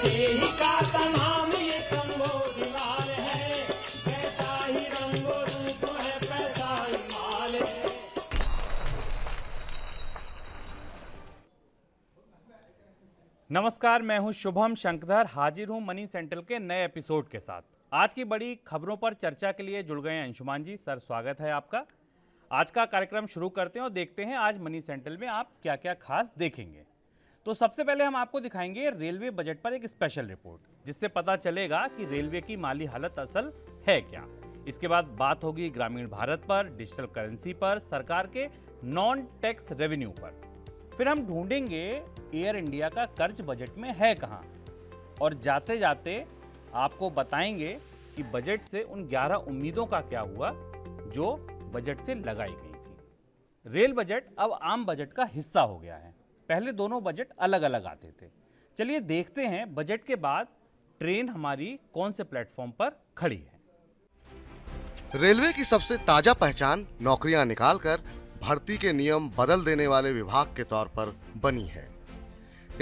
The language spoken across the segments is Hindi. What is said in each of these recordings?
ही का नाम ये कंबोधिलाल है, कैसा ही रंगो रूप है, पैसा ही माल है। नमस्कार, मैं हूं शुभम शंकरधर, हाजिर हूं मनी सेंट्रल के नए एपिसोड के साथ। आज की बड़ी खबरों पर चर्चा के लिए जुड़ गए हैं अंशुमान जी। सर, स्वागत है आपका। आज का कार्यक्रम शुरू करते हैं और देखते हैं आज मनी सेंट्रल में आप क्या क्या खास देखेंगे। तो सबसे पहले हम आपको दिखाएंगे रेलवे बजट पर एक स्पेशल रिपोर्ट, जिससे पता चलेगा कि रेलवे की माली हालत असल है क्या। इसके बाद बात होगी ग्रामीण भारत पर, डिजिटल करेंसी पर, सरकार के नॉन टैक्स रेवेन्यू पर। फिर हम ढूंढेंगे एयर इंडिया का कर्ज बजट में है कहां, और जाते जाते आपको बताएंगे कि बजट से उन 11 उम्मीदों का क्या हुआ जो बजट से लगाई गई थी। रेल बजट अब आम बजट का हिस्सा हो गया है। पहले दोनों बजट अलग अलग आते थे। चलिए देखते हैं बजट के बाद ट्रेन हमारी कौन से प्लेटफॉर्म पर खड़ी है। रेलवे की सबसे ताजा पहचान नौकरियां निकालकर भर्ती के नियम बदल देने वाले विभाग के तौर पर बनी है।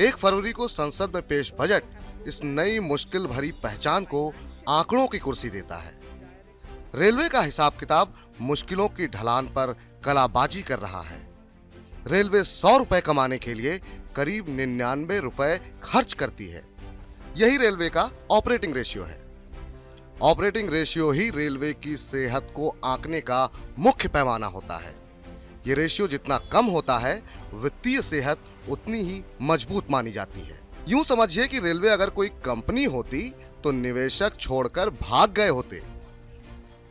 1 फरवरी को संसद में पेश बजट इस नई मुश्किल भरी पहचान को आंकड़ों की कुर्सी देता है। रेलवे का हिसाब किताब मुश्किलों की ढलान पर कलाबाजी कर रहा है। रेलवे 100 रुपए कमाने के लिए करीब 99 रुपए खर्च करती है। यही रेलवे का ऑपरेटिंग रेशियो है। ऑपरेटिंग रेशियो ही रेलवे की सेहत को आंकने का मुख्य पैमाना होता है। ये रेशियो जितना कम होता है, वित्तीय सेहत उतनी ही मजबूत मानी जाती है। यूं समझिए कि रेलवे अगर कोई कंपनी होती तो निवेशक छोड़कर भाग गए होते।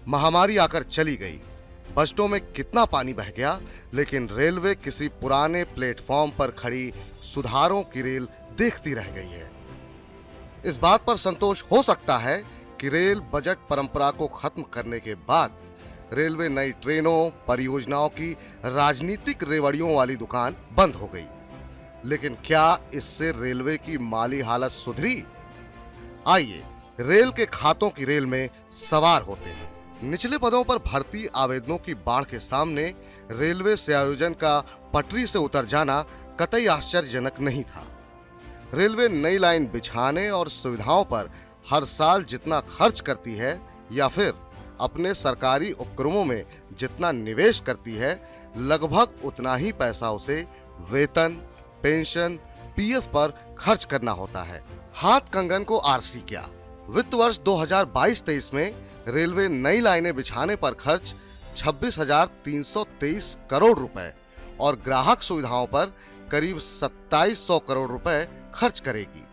महामारी आकर चली गई, बजटों में कितना पानी बह गया, लेकिन रेलवे किसी पुराने प्लेटफॉर्म पर खड़ी सुधारों की रेल देखती रह गई है। इस बात पर संतोष हो सकता है कि रेल बजट परंपरा को खत्म करने के बाद रेलवे नई ट्रेनों, परियोजनाओं की राजनीतिक रेवड़ियों वाली दुकान बंद हो गई। लेकिन क्या इससे रेलवे की माली हालत सुधरी? आइए रेल के खातों की रेल में सवार होते हैं। निचले पदों पर भर्ती आवेदनों की बाढ़ के सामने रेलवे से आयोजन का पटरी से उतर जाना कतई आश्चर्यजनक नहीं था। रेलवे नई लाइन बिछाने और सुविधाओं पर हर साल जितना खर्च करती है, या फिर अपने सरकारी उपक्रमों में जितना निवेश करती है, लगभग उतना ही पैसा उसे वेतन, पेंशन, पीएफ पर खर्च करना होता है। हाथ कंगन को आरसी क्या। वित्त वर्ष 2022-23 में रेलवे नई लाइनें बिछाने पर खर्च 26,323 करोड़ रुपए और ग्राहक सुविधाओं पर करीब 2,700 करोड़ रुपए खर्च करेगी।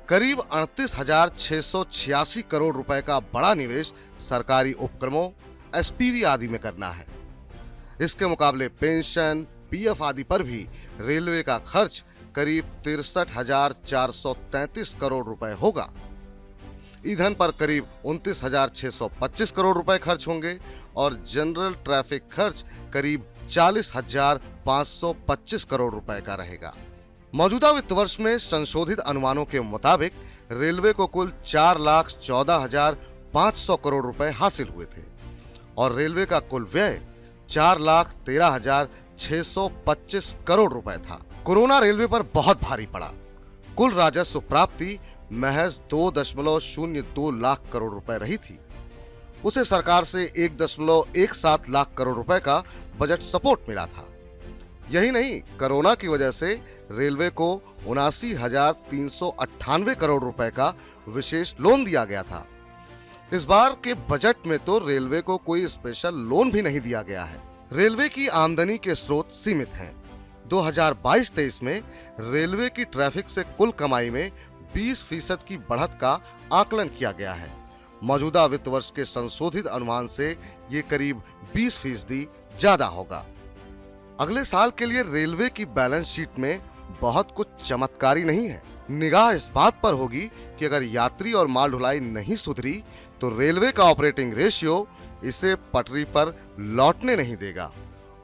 करीब 38,686 करोड़ रुपए का बड़ा निवेश सरकारी उपक्रमों, एसपीवी आदि में करना है। इसके मुकाबले पेंशन, पीएफ आदि पर भी रेलवे का खर्च करीब 63,433 करोड़ रुपए होगा। ईंधन पर करीब 29,625 करोड़ रुपए खर्च होंगे और जनरल ट्रैफिक खर्च करीब 40,525 करोड़ रुपए का रहेगा। मौजूदा वित्त वर्ष में संशोधित अनुमानों के मुताबिक रेलवे को कुल 4,14,500 करोड़ रुपए हासिल हुए थे और रेलवे का कुल व्यय 4,13,625 करोड़ रुपए था। कोरोना रेलवे पर बहुत भारी पड़ा। कुल राजस्व प्राप्ति महज 2.02 लाख करोड़ रुपए रही थी। उसे सरकार से 1.17 लाख करोड़ रुपए का बजट सपोर्ट मिला था। यही नहीं, कोरोना की वजह से रेलवे को 79,398 करोड़ रुपए का विशेष लोन दिया गया था। इस बार के बजट में तो रेलवे को कोई स्पेशल लोन भी नहीं दिया गया है। रेलवे की आमदनी के स्रोत सीमित हैं। 2022-23 में रेलवे की ट्रैफिक से कुल कमाई में 20% की बढ़त का आकलन किया गया है। मौजूदा वित्त वर्ष के संशोधित अनुमान से ये करीब 20% ज्यादा होगा। अगले साल के लिए रेलवे की बैलेंस शीट में बहुत कुछ चमत्कारी नहीं है। निगाह इस बात पर होगी कि अगर यात्री और माल ढुलाई नहीं सुधरी तो रेलवे का ऑपरेटिंग रेशियो इसे पटरी पर लौटने नहीं देगा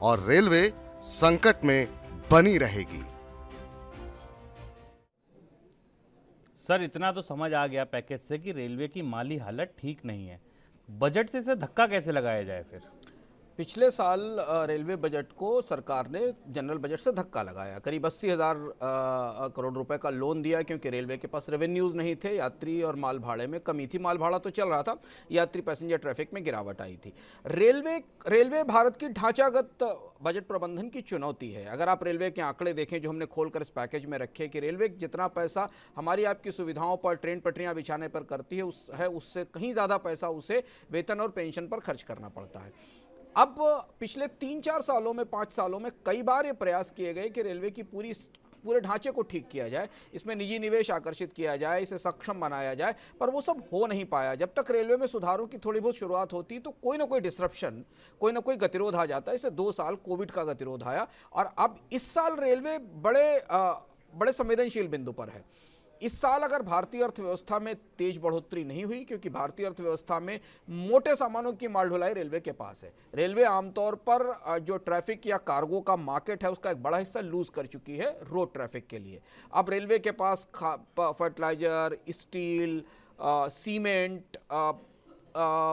और रेलवे संकट में बनी रहेगी। सर, इतना तो समझ आ गया पैकेज से कि रेलवे की माली हालत ठीक नहीं है। बजट से इसे धक्का कैसे लगाया जाए फिर? पिछले साल रेलवे बजट को सरकार ने जनरल बजट से धक्का लगाया, करीब 80,000 करोड़ रुपए का लोन दिया क्योंकि रेलवे के पास रेवेन्यूज नहीं थे, यात्री और माल भाड़े में कमी थी। माल भाड़ा तो चल रहा था, यात्री पैसेंजर ट्रैफिक में गिरावट आई थी। रेलवे भारत की ढांचागत बजट प्रबंधन की चुनौती है। अगर आप रेलवे के आंकड़े देखें जो हमने खोलकर इस पैकेज में रखे कि रेलवे जितना पैसा हमारी आपकी सुविधाओं पर, ट्रेन पटरियां बिछाने पर करती है, उससे कहीं ज़्यादा पैसा उसे वेतन और पेंशन पर खर्च करना पड़ता है। अब पिछले 3-4 सालों में, 5 सालों में कई बार ये प्रयास किए गए कि रेलवे की पूरे ढांचे को ठीक किया जाए, इसमें निजी निवेश आकर्षित किया जाए, इसे सक्षम बनाया जाए, पर वो सब हो नहीं पाया। जब तक रेलवे में सुधारों की थोड़ी बहुत शुरुआत होती तो कोई ना कोई डिसरप्शन, कोई ना कोई गतिरोध आ जाता है। इसे 2 साल कोविड का गतिरोध आया और अब इस साल रेलवे बड़े संवेदनशील बिंदु पर है। इस साल अगर भारतीय अर्थव्यवस्था में तेज बढ़ोतरी नहीं हुई, क्योंकि भारतीय अर्थव्यवस्था में मोटे सामानों की माल ढुलाई रेलवे के पास है। रेलवे आमतौर पर जो ट्रैफिक या कार्गो का मार्केट है उसका एक बड़ा हिस्सा लूज कर चुकी है रोड ट्रैफिक के लिए। अब रेलवे के पास fertiliser, steel, cement,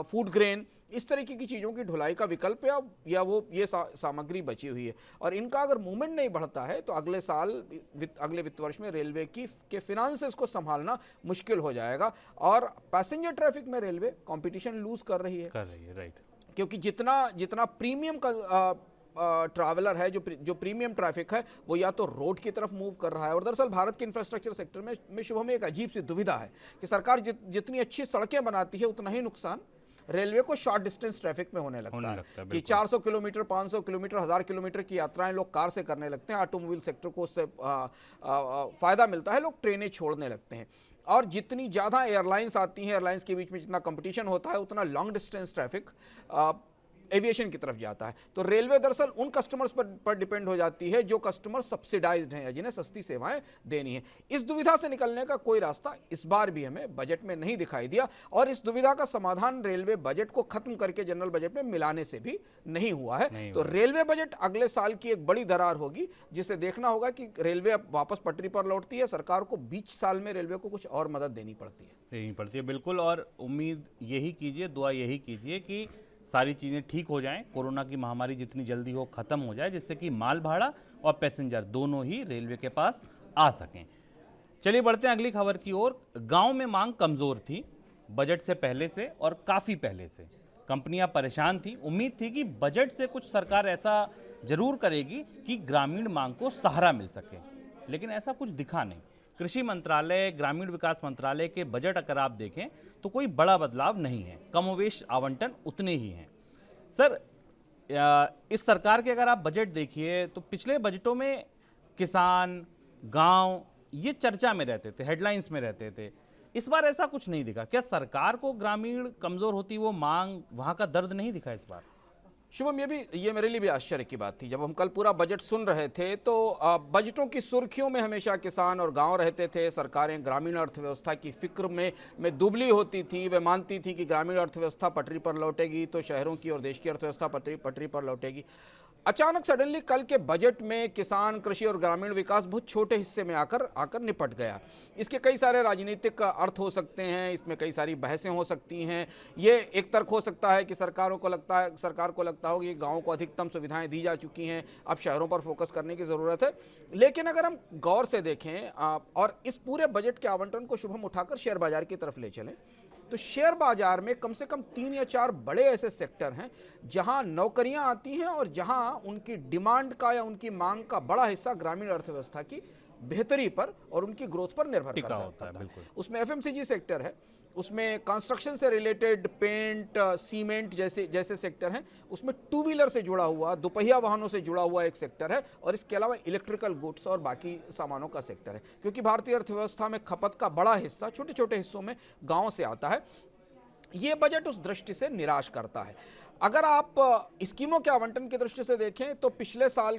food grain, इस तरीके की चीज़ों की ढुलाई का विकल्प या ये सामग्री बची हुई है और इनका अगर मूवमेंट नहीं बढ़ता है तो अगले साल, अगले वित्त वर्ष में रेलवे के फिनांसेस को संभालना मुश्किल हो जाएगा। और पैसेंजर ट्रैफिक में रेलवे कंपटीशन लूज कर रही है, राइट, क्योंकि जितना प्रीमियम का ट्रैवलर है, जो प्रीमियम ट्रैफिक है, वो या तो रोड की तरफ मूव कर रहा है। और दरअसल भारत के इंफ्रास्ट्रक्चर सेक्टर में शुभम में एक अजीब सी दुविधा है कि सरकार जितनी अच्छी सड़कें बनाती है उतना ही नुकसान रेलवे को शॉर्ट डिस्टेंस ट्रैफिक में होने लगता है कि 400 किलोमीटर, 500 किलोमीटर, 1000 किलोमीटर की यात्राएं लोग कार से करने लगते हैं। ऑटोमोबाइल सेक्टर को उससे फायदा मिलता है, लोग ट्रेनें छोड़ने लगते हैं। और जितनी ज़्यादा एयरलाइंस आती हैं, एयरलाइंस के बीच में जितना कंपटीशन होता है, उतना लॉन्ग डिस्टेंस ट्रैफिक एविएशन की तरफ जाता है। तो रेलवे दरअसल उन कस्टमर्स पर डिपेंड हो जाती है जो कस्टमर सब्सिडाइज्ड हैं या जिन्हें सस्ती सेवाएं देनी है। इस दुविधा से निकलने का कोई रास्ता इस बार भी हमें बजट में नहीं दिखाई दिया और इस दुविधा का समाधान रेलवे बजट को खत्म करके जनरल बजट में मिलाने से भी नहीं हुआ है। तो रेलवे बजट अगले साल की एक बड़ी दरार होगी, जिसे देखना होगा कि रेलवे अब वापस पटरी पर लौटती है, सरकार को बीच साल में रेलवे को कुछ और मदद देनी पड़ती है। बिल्कुल, और उम्मीद यही कीजिए, दुआ यही कीजिए कि सारी चीज़ें ठीक हो जाएं, कोरोना की महामारी जितनी जल्दी हो ख़त्म हो जाए, जिससे कि माल भाड़ा और पैसेंजर दोनों ही रेलवे के पास आ सकें। चलिए बढ़ते हैं अगली खबर की ओर। गांव में मांग कमज़ोर थी बजट से पहले से और काफ़ी पहले से। कंपनियां परेशान थी, उम्मीद थी कि बजट से कुछ सरकार ऐसा जरूर करेगी कि ग्रामीण मांग को सहारा मिल सके, लेकिन ऐसा कुछ दिखा नहीं। कृषि मंत्रालय, ग्रामीण विकास मंत्रालय के बजट अगर आप देखें तो कोई बड़ा बदलाव नहीं है, कमोवेश आवंटन उतने ही हैं। सर, इस सरकार के अगर आप बजट देखिए तो पिछले बजटों में किसान, गांव ये चर्चा में रहते थे, हेडलाइंस में रहते थे। इस बार ऐसा कुछ नहीं दिखा। क्या सरकार को ग्रामीण कमजोर होती वो मांग, वहां का दर्द नहीं दिखा इस बार? शुभम, ये मेरे लिए भी आश्चर्य की बात थी। जब हम कल पूरा बजट सुन रहे थे तो बजटों की सुर्खियों में हमेशा किसान और गांव रहते थे। सरकारें ग्रामीण अर्थव्यवस्था की फिक्र में दुबली होती थी। वे मानती थी कि ग्रामीण अर्थव्यवस्था पटरी पर लौटेगी तो शहरों की और देश की अर्थव्यवस्था पटरी पर लौटेगी। अचानक सडनली कल के बजट में किसान, कृषि और ग्रामीण विकास बहुत छोटे हिस्से में आकर निपट गया। इसके कई सारे राजनीतिक अर्थ हो सकते हैं, इसमें कई सारी बहसें हो सकती हैं। ये एक तर्क हो सकता है कि सरकार को लगता हो कि गाँव को अधिकतम सुविधाएं दी जा चुकी हैं, अब शहरों पर फोकस करने की ज़रूरत है। लेकिन अगर हम गौर से देखें और इस पूरे बजट के आवंटन को शुभम उठाकर शेयर बाजार की तरफ ले चलें तो शेयर बाजार में कम से कम 3 या 4 बड़े ऐसे सेक्टर हैं जहां नौकरियां आती हैं और जहां उनकी डिमांड का या उनकी मांग का बड़ा हिस्सा ग्रामीण अर्थव्यवस्था की बेहतरी पर और उनकी ग्रोथ पर निर्भर करता है। उसमें एफएमसीजी सेक्टर है, उसमें कंस्ट्रक्शन से रिलेटेड पेंट, सीमेंट जैसे सेक्टर हैं, उसमें 2 व्हीलर से जुड़ा हुआ, दोपहिया वाहनों से जुड़ा हुआ एक सेक्टर है और इसके अलावा इलेक्ट्रिकल गुड्स और बाकी सामानों का सेक्टर है। क्योंकि भारतीय अर्थव्यवस्था में खपत का बड़ा हिस्सा छोटे छोटे हिस्सों में गाँव से आता है। ये बजट उस दृष्टि से निराश करता है। अगर आप स्कीमों के आवंटन की दृष्टि से देखें तो पिछले साल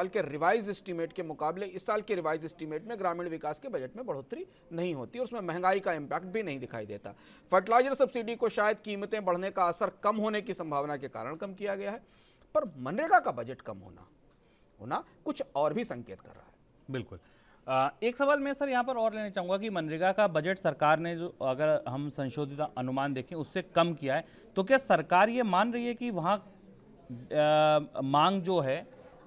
के रिवाइज एस्टीमेट के मुकाबले इस साल के रिवाइज एस्टीमेट में ग्रामीण विकास के बजट में बढ़ोतरी नहीं होती और उसमें महंगाई का इम्पैक्ट भी नहीं दिखाई देता। फर्टिलाइजर सब्सिडी को शायद कीमतें बढ़ने का असर कम होने की संभावना के कारण कम किया गया है, पर मनरेगा का बजट कम होना कुछ और भी संकेत कर रहा है। बिल्कुल। एक सवाल मैं सर यहाँ पर और लेना चाहूँगा कि मनरेगा का बजट सरकार ने जो, अगर हम संशोधित अनुमान देखें, उससे कम किया है, तो क्या सरकार ये मान रही है कि वहाँ मांग जो है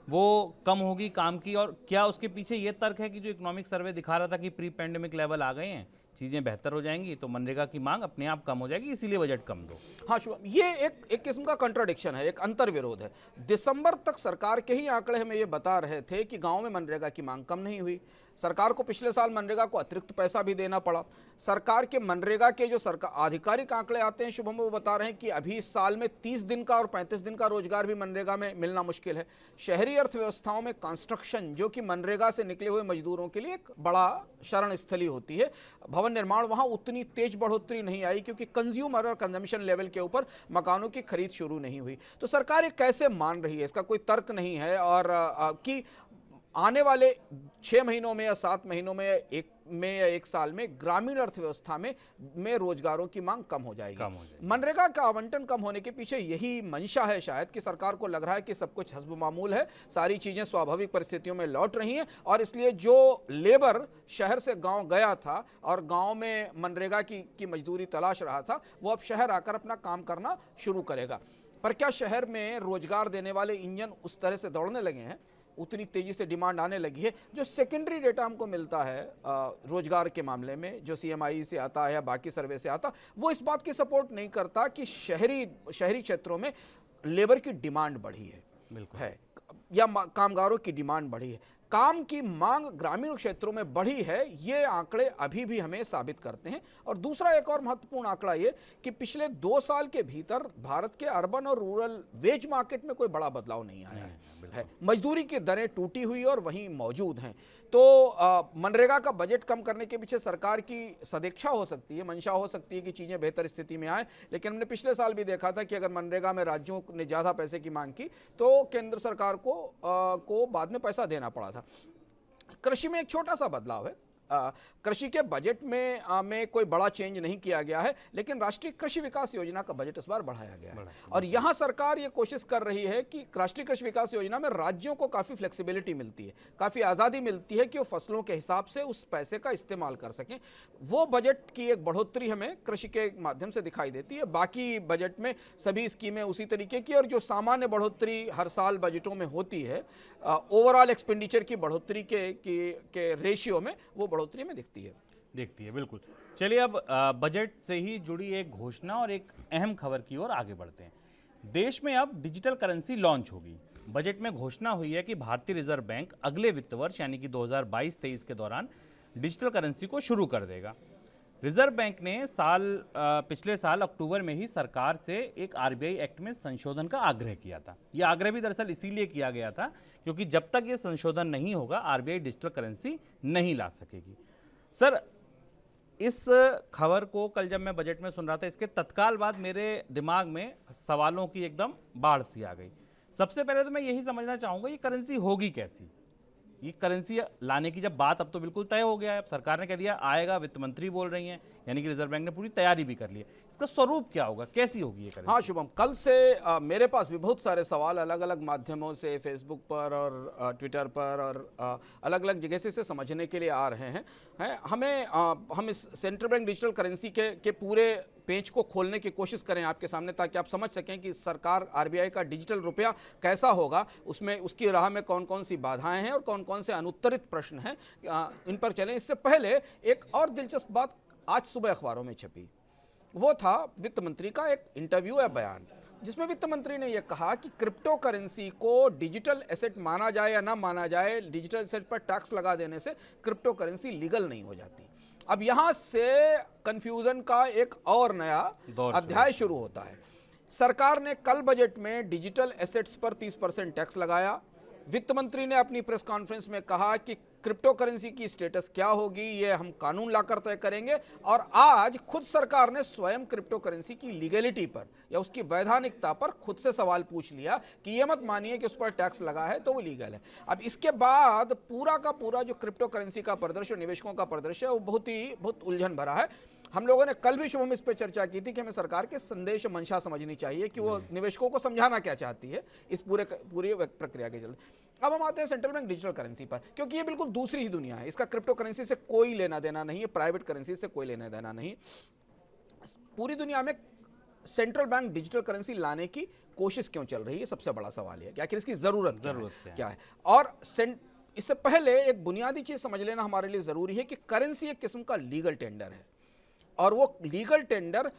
वो कम होगी काम की, और क्या उसके पीछे ये तर्क है कि जो इकोनॉमिक सर्वे दिखा रहा था कि प्री पैंडेमिक लेवल आ गए हैं, चीज़ें बेहतर हो जाएंगी, तो मनरेगा की मांग अपने आप कम हो जाएगी, इसीलिए बजट कम दो? हाँ शुभम, ये एक किस्म का कंट्राडिक्शन है, एक अंतर विरोध है। दिसंबर तक सरकार के ही आंकड़े हमें ये बता रहे थे कि गांव में मनरेगा की मांग कम नहीं हुई। सरकार को पिछले साल मनरेगा को अतिरिक्त पैसा भी देना पड़ा। सरकार के मनरेगा के जो सरकार आधिकारिक आंकड़े आते हैं शुभम, वो बता रहे हैं कि अभी इस साल में 30 दिन का और 35 दिन का रोजगार भी मनरेगा में मिलना मुश्किल है। शहरी अर्थव्यवस्थाओं में कंस्ट्रक्शन, जो कि मनरेगा से निकले हुए मजदूरों के लिए एक बड़ा शरण स्थली होती है, भवन निर्माण, वहां उतनी तेज बढ़ोतरी नहीं आई क्योंकि कंज्यूमर और कंजम्पशन लेवल के ऊपर मकानों की खरीद शुरू नहीं हुई। तो सरकार ये कैसे मान रही है, इसका कोई तर्क नहीं है। और कि आने वाले 6 महीनों में या 7 महीनों में या एक साल में ग्रामीण अर्थव्यवस्था में रोजगारों की मांग कम हो जाएगी। मनरेगा का आवंटन कम होने के पीछे यही मंशा है शायद, कि सरकार को लग रहा है कि सब कुछ हस्ब मामूल है, सारी चीजें स्वाभाविक परिस्थितियों में लौट रही हैं, और इसलिए जो लेबर शहर से गांव गया था और गांव में मनरेगा की मजदूरी तलाश रहा था, वो अब शहर आकर अपना काम करना शुरू करेगा। पर क्या शहर में रोजगार देने वाले इंजन उस तरह से दौड़ने लगे हैं, उतनी तेजी से डिमांड आने लगी है? जो सेकेंडरी डेटा हमको मिलता है रोजगार के मामले में, जो CMI से आता है या बाकी सर्वे से आता, वो इस बात की सपोर्ट नहीं करता कि शहरी क्षेत्रों में लेबर की डिमांड बढ़ी है, बिल्कुल है, या कामगारों की डिमांड बढ़ी है। काम की मांग ग्रामीण क्षेत्रों में बढ़ी है, ये आंकड़े अभी भी हमें साबित करते हैं। और दूसरा एक और महत्वपूर्ण आंकड़ा ये कि पिछले 2 साल के भीतर भारत के अर्बन और रूरल वेज मार्केट में कोई बड़ा बदलाव नहीं आया है। मजदूरी की दरें टूटी हुई और वहीं मौजूद हैं। तो मनरेगा का बजट कम करने के पीछे सरकार की सदिच्छा हो सकती है, मंशा हो सकती है कि चीजें बेहतर स्थिति में आए, लेकिन हमने पिछले साल भी देखा था कि अगर मनरेगा में राज्यों ने ज्यादा पैसे की मांग की तो केंद्र सरकार को बाद में पैसा देना पड़ा था। कृषि में एक छोटा सा बदलाव है। कृषि के बजट में कोई बड़ा चेंज नहीं किया गया है, लेकिन राष्ट्रीय कृषि विकास योजना का बजट इस बार बढ़ाया गया है। और यहां सरकार ये कोशिश कर रही है कि राष्ट्रीय कृषि विकास योजना में राज्यों को काफी फ्लेक्सिबिलिटी मिलती है, काफी आजादी मिलती है कि वो फसलों के हिसाब से उस पैसे का इस्तेमाल कर सकें। वो बजट की एक बढ़ोतरी हमें कृषि के माध्यम से दिखाई देती है। बाकी बजट में सभी स्कीमें उसी तरीके की, और जो सामान्य बढ़ोतरी हर साल बजटों में होती है ओवरऑल एक्सपेंडिचर की बढ़ोतरी के रेशियो में, वो बढ़ोतरी में दिखती है। बिल्कुल। चलिए अब बजट से ही जुड़ी एक घोषणा और एक अहम खबर की ओर आगे बढ़ते हैं। देश में अब डिजिटल करेंसी लॉन्च होगी। बजट में घोषणा हुई है कि भारतीय रिजर्व बैंक अगले वित्त वर्ष यानी कि 2022-23 के दौरान डिजिटल करेंसी को शुरू कर देगा। रिजर्व बैंक ने पिछले साल अक्टूबर में ही सरकार से एक RBI एक्ट में संशोधन का आग्रह किया था। यह आग्रह भी दरअसल इसीलिए किया गया था क्योंकि जब तक ये संशोधन नहीं होगा RBI डिजिटल करेंसी नहीं ला सकेगी। सर, इस खबर को कल जब मैं बजट में सुन रहा था, इसके तत्काल बाद मेरे दिमाग में सवालों की एकदम बाढ़ सी आ गई। सबसे पहले तो मैं यही समझना चाहूँगा, ये करेंसी होगी कैसी? ये करेंसी लाने की जब बात, अब तो बिल्कुल तय हो गया है, अब सरकार ने कह दिया आएगा, वित्त मंत्री बोल रही हैं, यानी कि रिजर्व बैंक ने पूरी तैयारी भी कर ली है। इसका स्वरूप क्या होगा, कैसी होगी ये करेंसी? हाँ शुभम, कल से मेरे पास भी बहुत सारे सवाल अलग अलग माध्यमों से, फेसबुक पर और ट्विटर पर और अलग अलग जगह से इसे समझने के लिए आ रहे हैं। हम इस सेंट्रल बैंक डिजिटल करेंसी के पूरे पेज को खोलने की कोशिश करें आपके सामने, ताकि आप समझ सकें कि सरकार RBI का डिजिटल रुपया कैसा होगा, उसमें उसकी राह में कौन कौन सी बाधाएं हैं और कौन कौन से अनुत्तरित प्रश्न हैं, इन पर चलें। इससे पहले एक और दिलचस्प बात आज सुबह अखबारों में छपी, वो था वित्त मंत्री का एक इंटरव्यू या बयान, जिसमें वित्त मंत्री ने यह कहा कि क्रिप्टो करेंसी को डिजिटल एसेट माना जाए या ना माना जाए, डिजिटल एसेट पर टैक्स लगा देने से क्रिप्टो करेंसी लीगल नहीं हो जाती। अब यहां से कंफ्यूजन का एक और नया अध्याय शुरू होता है। सरकार ने कल बजट में डिजिटल एसेट्स पर 30% टैक्स लगाया। वित्त मंत्री ने अपनी प्रेस कॉन्फ्रेंस में कहा कि क्रिप्टो करेंसी की स्टेटस क्या होगी, ये हम कानून लाकर तय करेंगे। और आज खुद सरकार ने स्वयं क्रिप्टो करेंसी की लीगलिटी पर या उसकी वैधानिकता पर खुद से सवाल पूछ लिया कि ये मत मानिए कि उस पर टैक्स लगा है तो वो लीगल है। अब इसके बाद पूरा का पूरा जो क्रिप्टो करेंसी का परिदृश्य, निवेशकों का परिदृश्य है, वो बहुत उलझन भरा है। हम लोगों ने कल भी शुभम इस पर चर्चा की थी कि हमें सरकार के संदेश मंशा समझनी चाहिए कि वो निवेशकों को समझाना क्या चाहती है इस पूरी प्रक्रिया के जल्द। अब हम आते हैं सेंट्रल बैंक डिजिटल करेंसी पर, क्योंकि ये बिल्कुल दूसरी ही दुनिया है। इसका क्रिप्टो करेंसी से कोई लेना देना नहीं है, प्राइवेट करेंसी से कोई लेना देना नहीं। पूरी दुनिया में सेंट्रल बैंक डिजिटल करेंसी लाने की कोशिश क्यों चल रही है, सबसे बड़ा सवाल है कि आखिर इसकी जरूरत क्या है। और इससे पहले एक बुनियादी चीज समझ लेना हमारे लिए जरूरी है कि करेंसी एक किस्म का लीगल टेंडर है और वो लीगल टेंडर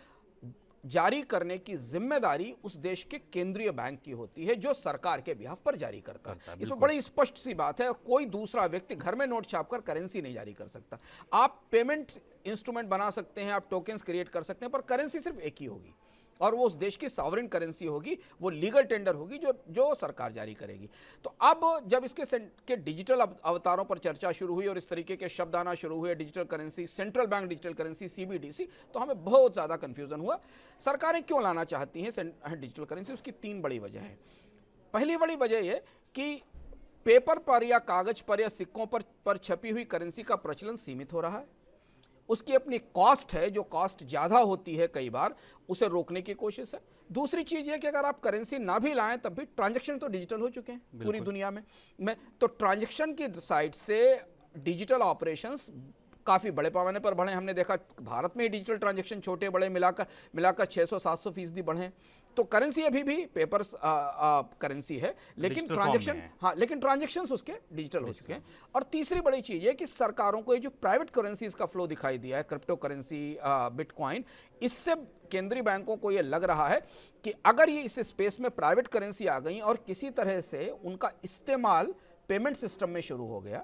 जारी करने की जिम्मेदारी उस देश के केंद्रीय बैंक की होती है जो सरकार के बिहाफ पर जारी करता है। इसमें बड़ी स्पष्ट सी बात है, कोई दूसरा व्यक्ति घर में नोट छापकर करेंसी नहीं जारी कर सकता। आप पेमेंट इंस्ट्रूमेंट बना सकते हैं, आप टोकन्स क्रिएट कर सकते हैं, पर करेंसी सिर्फ एक ही होगी और वो उस देश की सॉवरेन करेंसी होगी, वो लीगल टेंडर होगी जो सरकार जारी करेगी। तो अब जब इसके डिजिटल अवतारों पर चर्चा शुरू हुई और इस तरीके के शब्द आना शुरू हुए, digital currency, central bank digital currency, CBDC, तो हमें बहुत ज़्यादा कन्फ्यूजन हुआ। सरकारें क्यों लाना चाहती हैं डिजिटल करेंसी? उसकी 3 बड़ी वजह है। पहली बड़ी वजह यह कि पेपर पर या कागज पर या सिक्कों पर छपी हुई करेंसी का प्रचलन सीमित हो रहा है। उसकी अपनी कॉस्ट है, जो कॉस्ट ज़्यादा होती है कई बार, उसे रोकने की कोशिश है। दूसरी चीज़ है कि अगर आप करेंसी ना भी लाएं तब भी ट्रांजैक्शन तो डिजिटल हो चुके हैं पूरी दुनिया में। तो ट्रांजैक्शन की साइड से डिजिटल ऑपरेशंस काफ़ी बड़े पैमाने पर बढ़े। हमने देखा भारत में ही डिजिटल ट्रांजैक्शन छोटे बड़े मिलाकर 600-700% बढ़े हैं। तो करेंसी अभी भी पेपर करेंसी है, लेकिन ट्रांजैक्शंस उसके डिजिटल हो चुके हैं। और तीसरी बड़ी चीज़ है कि सरकारों को ये जो प्राइवेट करेंसीज का फ्लो दिखाई दिया है, क्रिप्टो करेंसी, बिटकॉइन, इससे केंद्रीय बैंकों को ये लग रहा है कि अगर ये इस स्पेस में प्राइवेट करेंसी आ गई और किसी तरह से उनका इस्तेमाल पेमेंट सिस्टम में शुरू हो गया,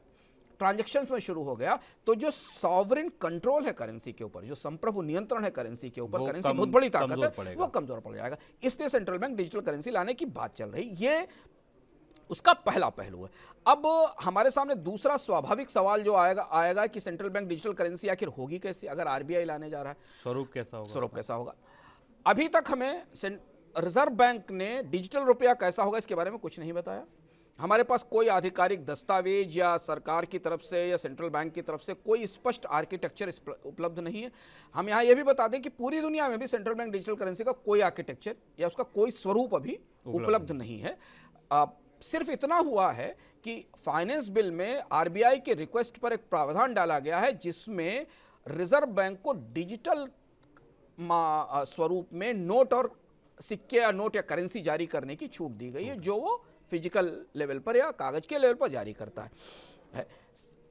ट्रांजैक्शंस में शुरू हो गया, तो जो सॉवरेन कंट्रोल है करेंसी के ऊपर, जो संप्रभु नियंत्रण है करेंसी के ऊपर, करेंसी बहुत बड़ी ताकत है, वो कमजोर पड़ जाएगा। इसलिए सेंट्रल बैंक डिजिटल करेंसी लाने की बात चल रही, ये उसका पहला पहलू है। अब हमारे सामने दूसरा स्वाभाविक सवाल जो आएगा कि सेंट्रल बैंक डिजिटल करेंसी आखिर होगी कैसी अगर RBI लाने जा रहा है? स्वरूप कैसा होगा? अभी तक हमें रिजर्व बैंक ने डिजिटल रुपया कैसा होगा इसके बारे में कुछ नहीं बताया। हमारे पास कोई आधिकारिक दस्तावेज या सरकार की तरफ से या सेंट्रल बैंक की तरफ से कोई स्पष्ट आर्किटेक्चर उपलब्ध नहीं है। हम यहाँ ये भी बता दें कि पूरी दुनिया में भी सेंट्रल बैंक डिजिटल करेंसी का कोई आर्किटेक्चर या उसका कोई स्वरूप अभी उपलब्ध नहीं है। सिर्फ इतना हुआ है कि फाइनेंस बिल में RBI के रिक्वेस्ट पर एक प्रावधान डाला गया है जिसमें रिजर्व बैंक को डिजिटल स्वरूप में नोट और सिक्के या नोट या करेंसी जारी करने की छूट दी गई है, जो वो फिजिकल लेवल पर या कागज के लेवल पर जारी करता है।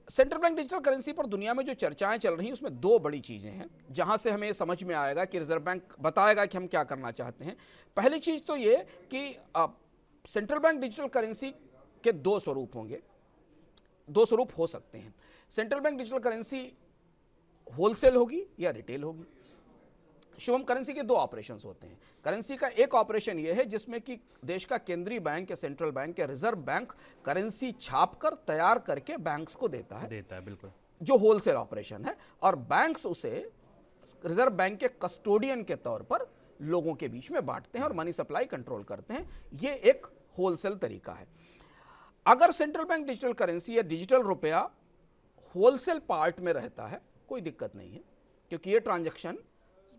सेंट्रल बैंक डिजिटल करेंसी पर दुनिया में जो चर्चाएं चल रही हैं उसमें 2 बड़ी चीजें हैं जहां से हमें समझ में आएगा कि रिजर्व बैंक बताएगा कि हम क्या करना चाहते हैं। पहली चीज तो ये कि सेंट्रल बैंक डिजिटल करेंसी के 2 स्वरूप होंगे, 2 स्वरूप हो सकते हैं। Central bank digital currency wholesale होगी या रिटेल होगी। शुभम, करेंसी के 2 ऑपरेशंस होते हैं। करेंसी का एक ऑपरेशन यह है जिसमें कि देश का केंद्रीय बैंक या सेंट्रल बैंक या रिजर्व बैंक करेंसी छापकर तैयार करके बैंक्स को देता है बिल्कुल, जो होलसेल ऑपरेशन है, और बैंक्स उसे रिजर्व बैंक के कस्टोडियन के तौर पर लोगों के बीच में बांटते हैं और मनी सप्लाई कंट्रोल करते हैं। ये एक होलसेल तरीका है। अगर सेंट्रल बैंक डिजिटल करेंसी या डिजिटल रुपया होलसेल पार्ट में रहता है कोई दिक्कत नहीं है, क्योंकि ये ट्रांजैक्शन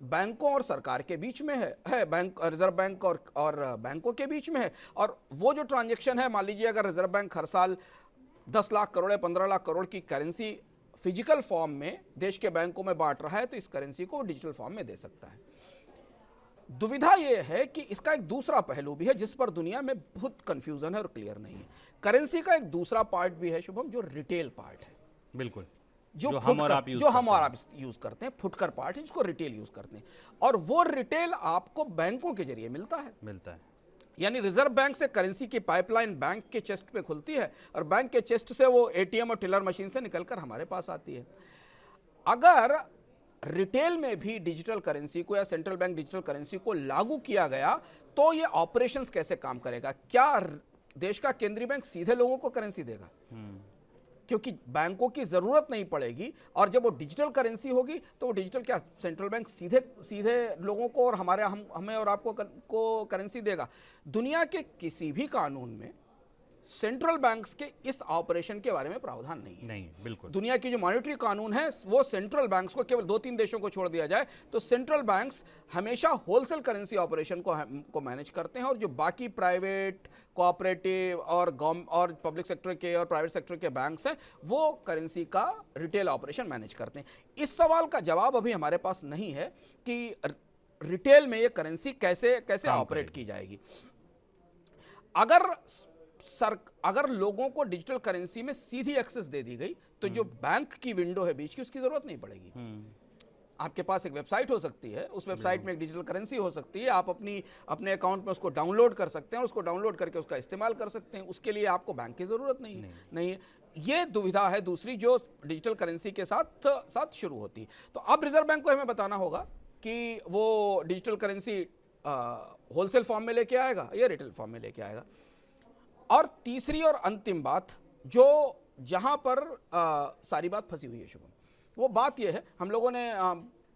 बैंकों और सरकार के बीच में है बैंक, रिजर्व बैंक और बैंकों के बीच में है। और वो जो ट्रांजैक्शन है, मान लीजिए अगर रिजर्व बैंक हर साल 10 लाख करोड़ या 15 लाख करोड़ की करेंसी फिजिकल फॉर्म में देश के बैंकों में बांट रहा है, तो इस करेंसी को डिजिटल फॉर्म में दे सकता है। दुविधा यह है कि इसका एक दूसरा पहलू भी है जिस पर दुनिया में बहुत कंफ्यूजन है और क्लियर नहीं है। करेंसी का एक दूसरा पार्ट भी है शुभम, जो रिटेल पार्ट है। बिल्कुल, जो हम और आप यूज करते हैं, फुटकर पार्ट है जिसको रिटेल यूज करते हैं, और वो रिटेल आपको बैंकों के जरिए मिलता है। यानी रिजर्व बैंक से करेंसी की पाइपलाइन बैंक के चेस्ट पे खुलती है और बैंक के चेस्ट से वो ATM और टिलर मशीन से निकलकर हमारे पास आती है। अगर रिटेल में भी डिजिटल करेंसी को या सेंट्रल बैंक डिजिटल करेंसी को लागू किया गया तो ये ऑपरेशंस कैसे काम करेगा? क्या देश का केंद्रीय बैंक सीधे लोगों को करेंसी देगा? क्योंकि बैंकों की जरूरत नहीं पड़ेगी, और जब वो डिजिटल करेंसी होगी तो वो डिजिटल क्या सेंट्रल बैंक सीधे लोगों को और हमें और आपको को करेंसी देगा? दुनिया के किसी भी कानून में सेंट्रल बैंक्स के इस ऑपरेशन के बारे में प्रावधान नहीं है। बिल्कुल। दुनिया की जो मॉनेटरी कानून है वो सेंट्रल बैंक्स को, केवल 2-3 देशों को छोड़ दिया जाए तो सेंट्रल बैंक्स हमेशा होलसेल करेंसी ऑपरेशन को मैनेज करते हैं, और जो बाकी प्राइवेट, कोऑपरेटिव और पब्लिक सेक्टर के और प्राइवेट सेक्टर के बैंक्स हैं वो करेंसी का रिटेल ऑपरेशन मैनेज करते हैं। इस सवाल का जवाब अभी हमारे पास नहीं है कि रिटेल में ये करेंसी कैसे कैसे काम ऑपरेट करेगी। की जाएगी। अगर लोगों को डिजिटल करेंसी में सीधी एक्सेस दे दी गई तो जो बैंक की विंडो है बीच की, उसकी जरूरत नहीं पड़ेगी। आपके पास एक वेबसाइट हो सकती है, उस वेबसाइट में एक डिजिटल करेंसी हो सकती है, आप अपने अकाउंट में उसको डाउनलोड कर सकते हैं और उसको डाउनलोड करके उसका इस्तेमाल कर सकते हैं। उसके लिए आपको बैंक की जरूरत नहीं है। ये दुविधा है दूसरी जो डिजिटल करेंसी के साथ शुरू होती है। तो अब रिजर्व बैंक को हमें बताना होगा कि वो डिजिटल करेंसी होलसेल फॉर्म में लेके आएगा या रिटेल फॉर्म में लेके आएगा। और तीसरी और अंतिम बात जो जहां पर सारी बात फंसी हुई है शुभम, वो बात यह है, हम लोगों ने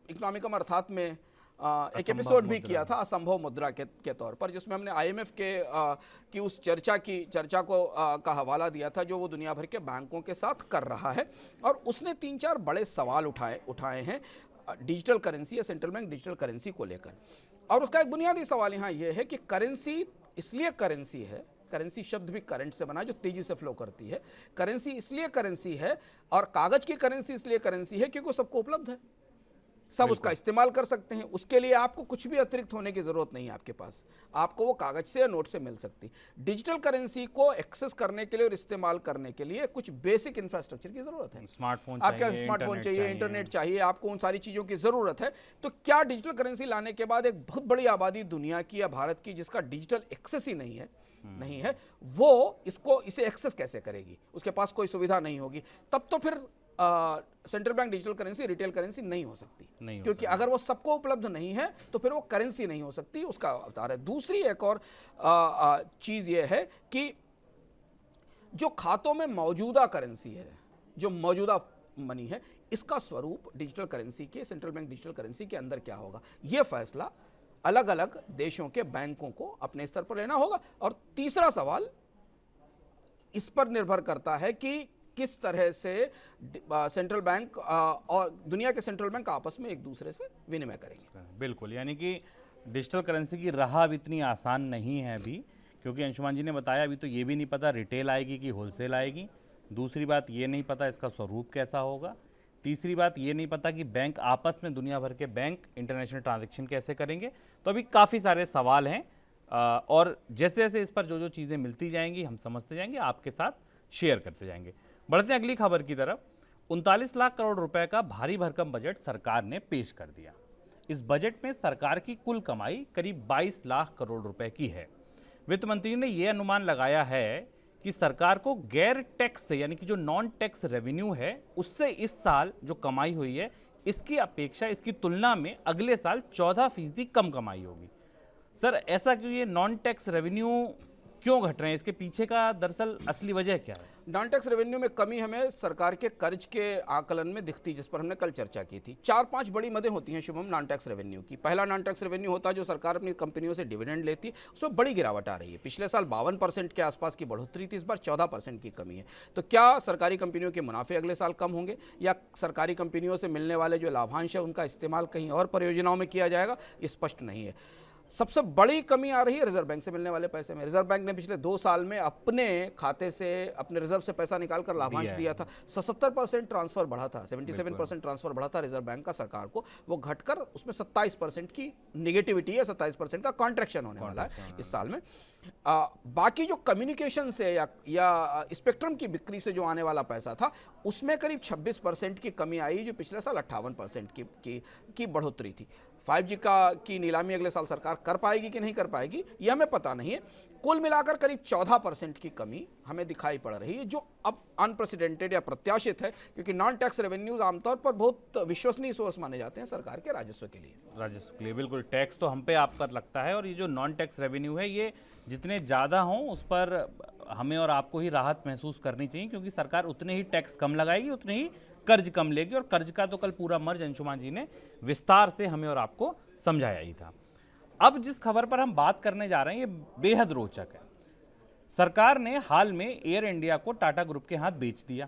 इकोनॉमिकम अर्थात में एक एपिसोड भी किया था असंभव मुद्रा के तौर पर, जिसमें हमने आईएमएफ की उस चर्चा को का हवाला दिया था जो वो दुनिया भर के बैंकों के साथ कर रहा है। और उसने 3-4 बड़े सवाल उठाए हैं डिजिटल करेंसी या सेंट्रल बैंक डिजिटल करेंसी को लेकर। और उसका एक बुनियादी सवाल यहाँ यह है कि करेंसी इसलिए करेंसी है, करेंसी शब्द भी करंट से बना जो तेजी से फ्लो करती है, करेंसी इसलिए करेंसी है और कागज की करेंसी इसलिए करेंसी है क्योंकि सबको उपलब्ध है, सब उसका इस्तेमाल कर सकते हैं। उसके लिए आपको कुछ भी अतिरिक्त होने की जरूरत नहीं है आपके पास, आपको वो कागज से या नोट से मिल सकती। डिजिटल करेंसी को एक्सेस करने के लिए और इस्तेमाल करने के लिए कुछ बेसिक इंफ्रास्ट्रक्चर की जरूरत है। स्मार्टफोन आपके चाहिए, स्मार्टफोन चाहिए, इंटरनेट चाहिए, आपको उन सारी चीजों की जरूरत है। तो क्या डिजिटल करेंसी लाने के बाद एक बहुत बड़ी आबादी दुनिया की या भारत की जिसका डिजिटल एक्सेस ही नहीं है वो इसे एक्सेस कैसे करेगी? उसके पास कोई सुविधा नहीं होगी। तब तो फिर central bank digital currency retail currency नहीं हो सकती, क्योंकि अगर वो सबको उपलब्ध नहीं है तो फिर वो करेंसी नहीं हो सकती, उसका अवतार है। दूसरी एक और चीज ये है कि जो खातों में मौजूदा करेंसी है, जो मौजूदा मनी है, इसका स्वरूप डिजिटल करेंसी के, सेंट्रल बैंक डिजिटल करेंसी के अंदर क्या होगा, यह फैसला अलग अलग देशों के बैंकों को अपने स्तर पर लेना होगा। और तीसरा सवाल इस पर निर्भर करता है कि किस तरह से सेंट्रल बैंक और दुनिया के सेंट्रल बैंक आपस में एक दूसरे से विनिमय करेंगे। बिल्कुल, यानी कि डिजिटल करेंसी की राह अब इतनी आसान नहीं है अभी, क्योंकि अंशुमान जी ने बताया अभी तो ये भी नहीं पता रिटेल आएगी कि होलसेल आएगी। दूसरी बात ये नहीं पता इसका स्वरूप कैसा होगा। तीसरी बात ये नहीं पता कि बैंक आपस में, दुनिया भर के बैंक इंटरनेशनल ट्रांजैक्शन कैसे करेंगे। तो अभी काफ़ी सारे सवाल हैं और जैसे जैसे इस पर जो जो चीज़ें मिलती जाएंगी हम समझते जाएंगे, आपके साथ शेयर करते जाएंगे। बढ़ते हैं अगली खबर की तरफ। 39 लाख करोड़ रुपए का भारी भरकम बजट सरकार ने पेश कर दिया। इस बजट में सरकार की कुल कमाई करीब 22 लाख करोड़ रुपए की है। वित्त मंत्री ने यह अनुमान लगाया है कि सरकार को गैर टैक्स से, यानी कि जो नॉन टैक्स रेवेन्यू है, उससे इस साल जो कमाई हुई है इसकी अपेक्षा, इसकी तुलना में अगले साल 14% कम कमाई होगी। सर, ऐसा क्यों? ये नॉन टैक्स रेवेन्यू क्यों घट रहे हैं? इसके पीछे का दरअसल असली वजह क्या है? नॉन टैक्स रेवेन्यू में कमी हमें सरकार के कर्ज के आकलन में दिखती, जिस पर हमने कल चर्चा की थी। 4-5 बड़ी मदें होती हैं शुभम नॉन टैक्स रेवेन्यू की। पहला नॉन टैक्स रेवेन्यू होता है जो सरकार अपनी कंपनियों से डिविडेंड लेती, उसमें बड़ी गिरावट आ रही है। पिछले साल 52% के आसपास की बढ़ोतरी थी, इस बार 14% की कमी है। तो क्या सरकारी कंपनियों के मुनाफे अगले साल कम होंगे या सरकारी कंपनियों से मिलने वाले जो लाभांश है उनका इस्तेमाल कहीं और परियोजनाओं में किया जाएगा, ये स्पष्ट नहीं है। सबसे बड़ी कमी आ रही है रिजर्व बैंक से मिलने वाले पैसे में। रिजर्व बैंक ने पिछले 2 साल में अपने खाते से, अपने रिजर्व से पैसा निकालकर लाभांश दिया था। 77% ट्रांसफर बढ़ा था, 77% ट्रांसफर बढ़ा था रिजर्व बैंक का सरकार को, वो घटकर उसमें 27% की निगेटिविटी है, 27% का कॉन्ट्रैक्शन होने वाला है इस साल में। बाकी जो कम्युनिकेशन से या स्पेक्ट्रम की बिक्री से जो आने वाला पैसा था, उसमें करीब 26% की कमी आई, जो पिछले साल 58% की बढ़ोतरी थी। 5G की नीलामी अगले साल सरकार कर पाएगी कि नहीं कर पाएगी, यह हमें पता नहीं है। कुल मिलाकर करीब 14% की कमी हमें दिखाई पड़ रही है, जो अब अनप्रेसिडेंटेड या प्रत्याशित है, क्योंकि नॉन टैक्स रेवेन्यूज आमतौर पर बहुत विश्वसनीय सोर्स माने जाते हैं सरकार के राजस्व के लिए। बिल्कुल, टैक्स तो हम पे आप पर लगता है, और ये जो नॉन टैक्स रेवेन्यू है ये जितने ज़्यादा हों उस पर हमें और आपको ही राहत महसूस करनी चाहिए, क्योंकि सरकार उतने ही टैक्स कम लगाएगी, उतने ही कर्ज कम लेगी। और कर्ज का तो कल पूरा मर्ज अंशुमान जी ने विस्तार से हमें और आपको समझाया ही था। अब जिस खबर पर हम बात करने जा रहे हैं ये बेहद रोचक है। सरकार ने हाल में एयर इंडिया को टाटा ग्रुप के हाथ बेच दिया।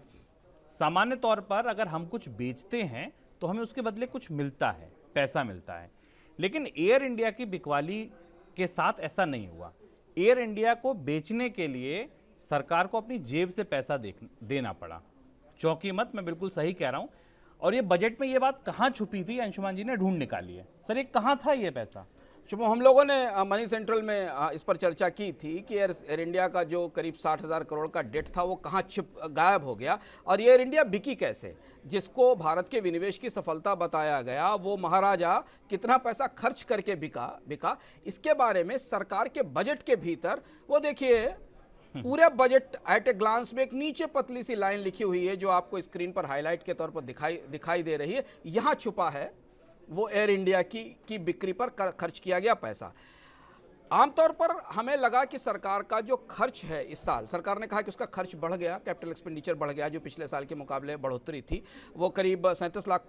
सामान्य तौर पर अगर हम कुछ बेचते हैं तो हमें उसके बदले कुछ मिलता है, पैसा मिलता है, लेकिन एयर इंडिया की बिकवाली के साथ ऐसा नहीं हुआ। एयर इंडिया को बेचने के लिए सरकार को अपनी जेब से पैसा देना पड़ा। चौंकी मत, मैं बिल्कुल सही कह रहा हूं। और ये बजट में ये बात कहाँ छुपी थी, अंशुमान जी ने ढूंढ निकाली है। सर ये कहाँ था ये पैसा? शुभम, हम लोगों ने मनी सेंट्रल में इस पर चर्चा की थी कि एयर इंडिया का जो करीब 60,000 करोड़ का डेट था वो कहाँ गायब हो गया और ये एयर इंडिया बिकी कैसे। जिसको भारत के विनिवेश की सफलता बताया गया वो महाराजा कितना पैसा खर्च करके बिका इसके बारे में सरकार के बजट के भीतर वो देखिए पूरे बजट एट ए ग्लांस में एक नीचे पतली सी लाइन लिखी हुई है जो आपको स्क्रीन पर हाईलाइट के तौर पर दिखाई दे रही है। यहाँ छुपा है वो एयर इंडिया की बिक्री पर खर्च किया गया पैसा। आमतौर पर हमें लगा कि सरकार का जो खर्च है इस साल, सरकार ने कहा कि उसका खर्च बढ़ गया, कैपिटल एक्सपेंडिचर बढ़ गया, जो पिछले साल के मुकाबले बढ़ोतरी थी वो करीब 37 लाख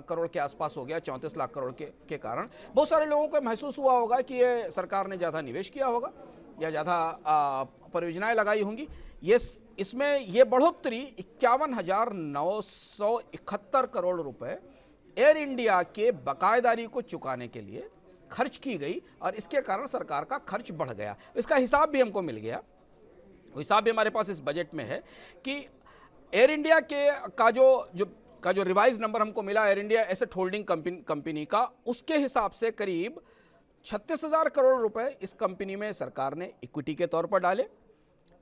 करोड़ के आसपास हो गया 34 लाख करोड़ के कारण। बहुत सारे लोगों को महसूस हुआ होगा कि ये सरकार ने ज़्यादा निवेश किया होगा या ज़्यादा परियोजनाएं लगाई होंगी। इसमें ये बढ़ोतरी 51,971 करोड़ रुपए एयर इंडिया के बकायेदारी को चुकाने के लिए खर्च की गई और इसके कारण सरकार का खर्च बढ़ गया। इसका हिसाब भी हमको मिल गया, वो हिसाब भी हमारे पास इस बजट में है कि एयर इंडिया का जो रिवाइज नंबर हमको मिला air India asset holding company का, उसके हिसाब से करीब 36,000 करोड़ रुपए इस कंपनी में सरकार ने इक्विटी के तौर पर डाले।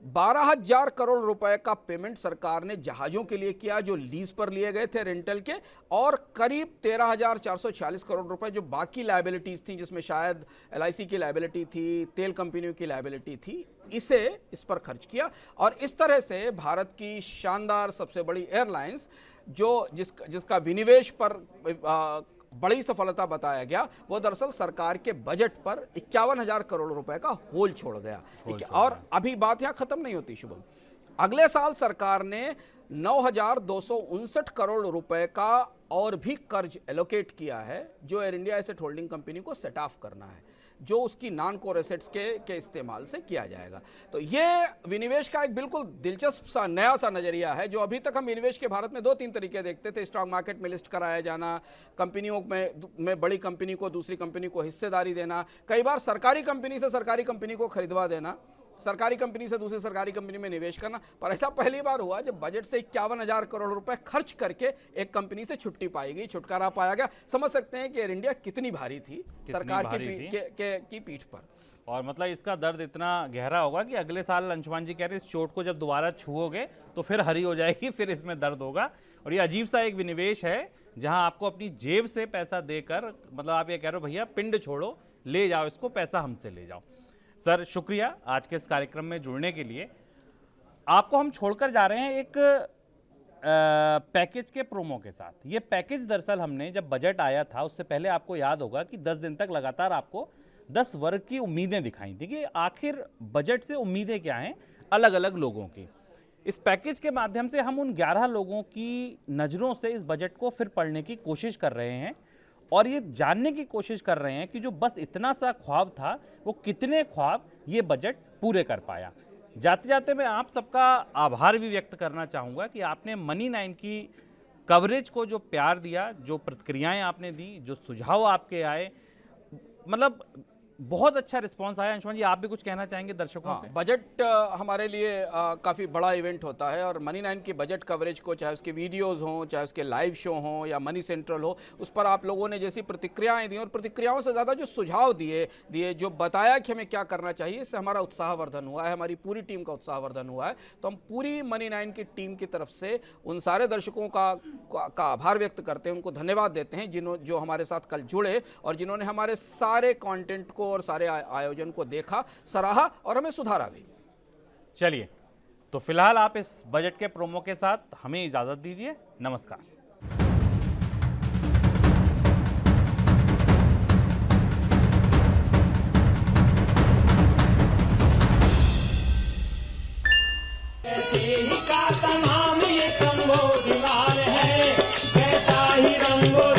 12,000 करोड़ रुपए का पेमेंट सरकार ने जहाजों के लिए किया जो लीज पर लिए गए थे रेंटल के, और करीब 13,446 करोड़ रुपए जो बाकी लायबिलिटीज थी जिसमें शायद LIC की लायबिलिटी थी, तेल कंपनियों की लायबिलिटी थी, इस पर खर्च किया। और इस तरह से भारत की शानदार सबसे बड़ी एयरलाइंस जिसका विनिवेश पर बड़ी सफलता बताया गया वो दरअसल सरकार के बजट पर 51,000 करोड़ रुपए का होल छोड़ गया। और अभी बात यहां खत्म नहीं होती शुभम, अगले साल सरकार ने 9,259 करोड़ रुपए का और भी कर्ज एलोकेट किया है जो air India asset holding company को सेट ऑफ करना है, जो उसकी नॉन कोर एसेट्स के इस्तेमाल से किया जाएगा। तो ये विनिवेश का एक बिल्कुल दिलचस्प सा नया सा नजरिया है। जो अभी तक हम विनिवेश के भारत में 2-3 तरीके देखते थे, स्टॉक मार्केट में लिस्ट कराया जाना, कंपनियों में बड़ी कंपनी को दूसरी कंपनी को हिस्सेदारी देना, कई बार सरकारी कंपनी से सरकारी कंपनी को खरीदवा देना, सरकारी कंपनी से दूसरी सरकारी कंपनी में निवेश करना। पर ऐसा पहली बार हुआ जब बजट से 51,000 करोड़ रुपए खर्च करके एक कंपनी से छुटकारा पाया गया। समझ सकते हैं कि एयर इंडिया कितनी भारी थी सरकार की पीठ पर। और मतलब इसका दर्द इतना गहरा होगा कि अगले साल अंशुमान जी कह रहे हैं इस चोट को जब दोबारा छुओगे तो फिर हरी हो जाएगी, फिर इसमें दर्द होगा। और ये अजीब सा एक विनिवेश है जहां आपको अपनी जेब से पैसा देकर, मतलब आप ये कह रहे हो भैया पिंड छोड़ो, ले जाओ इसको, पैसा हमसे ले जाओ। सर शुक्रिया आज के इस कार्यक्रम में जुड़ने के लिए। आपको हम छोड़कर जा रहे हैं एक पैकेज के प्रोमो के साथ। ये पैकेज दरअसल हमने जब बजट आया था उससे पहले आपको याद होगा कि 10 दिन तक लगातार आपको 10 वर्ग की उम्मीदें दिखाई थी कि आखिर बजट से उम्मीदें क्या हैं अलग अलग लोगों की। इस पैकेज के माध्यम से हम उन 11 लोगों की नज़रों से इस बजट को फिर पढ़ने की कोशिश कर रहे हैं और ये जानने की कोशिश कर रहे हैं कि जो बस इतना सा ख्वाब था वो कितने ख्वाब ये बजट पूरे कर पाया। जाते जाते मैं आप सबका आभार भी व्यक्त करना चाहूँगा कि आपने मनी 9 की कवरेज को जो प्यार दिया, जो प्रतिक्रियाएं आपने दी, जो सुझाव आपके आए, मतलब बहुत अच्छा रिस्पांस आया। अंशुमान जी आप भी कुछ कहना चाहेंगे दर्शकों से? बजट हमारे लिए काफ़ी बड़ा इवेंट होता है और मनी 9 की बजट कवरेज को, चाहे उसके वीडियोस हों, चाहे उसके लाइव शो हों या मनी सेंट्रल हो, उस पर आप लोगों ने जैसी प्रतिक्रियाएं दी और प्रतिक्रियाओं से ज़्यादा जो सुझाव दिए जो बताया कि हमें क्या करना चाहिए, इससे हमारा उत्साहवर्धन हुआ है, हमारी पूरी टीम का उत्साहवर्धन हुआ है। तो हम पूरी मनी 9 की टीम की तरफ से उन सारे दर्शकों का आभार व्यक्त करते हैं, उनको धन्यवाद देते हैं जो हमारे साथ कल जुड़े और जिन्होंने हमारे सारे कॉन्टेंट को और सारे आयोजन को देखा, सराहा और हमें सुधारा भी। चलिए तो फिलहाल आप इस बजट के प्रोमो के साथ हमें इजाजत दीजिए। नमस्कार। ऐसे ही का तमाम ये कमोद लाल है, कैसा ही रंगो